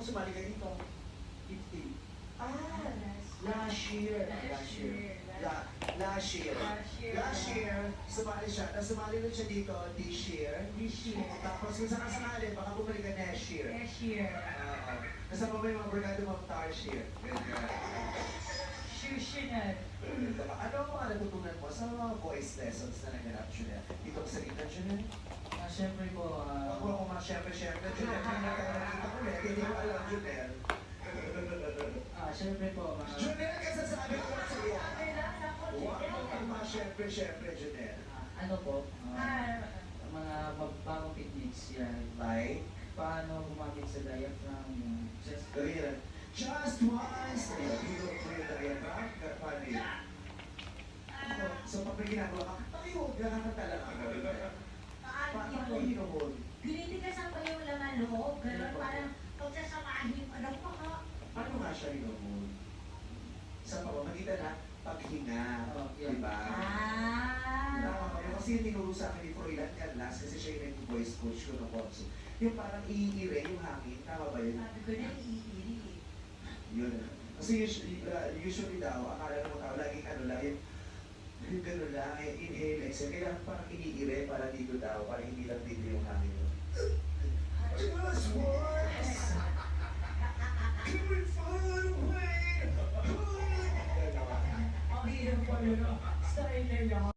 sumali ka dito? 50. Ah, Last year. last year. Last year, sumali siya. Tapos sumali rin siya dito this year. Tapos kung sakasakali, baka bumalik ka next year. Oo. Kasama mo yung mga brigado mo this year. Ano ang mga natutunan mo sa mga voice lessons na naganap, Junel? Dito sa gitna, Junel? Siyempre po, Huwag mo akong syempre, Junel. Nakita ko ulit, hindi ko alam, Junel. siyempre po, Junel, kasasabi ko lang sa'yo. Huwag mo akong syempre, Junel. ano po, mga bagong techniques yan. Like, Paano gumamit sa diaphragm, just ganyan. Just once. Ayun, dito ko yung diaphragm. Paano yun? So, pag may ginagawa ka, pakihuwag, nakakatala ka. Paano hinuhod? Tinitigasan pa yung laman loob, gano'n, parang pagsasamahin mo, alam mo ka. Paano nga siya hinuhod? Sa pamamagitan na paghinga. Yeah. Diba? Tama ba yun? Kasi yung tinuro sa akin ni Froilan Carlas, kasi siya yung nag-voice coach ko ng Konso. Yung parang iire yung hangin. Tama ba yun? Sabi ko na iiri. Yun. Kasi usually daw, akala ng mga tao, laging ano lang, yung gano'n lang, inhale, exhale. Kailangan parang iniire para dito daw, para hindi lang dito yung hangin.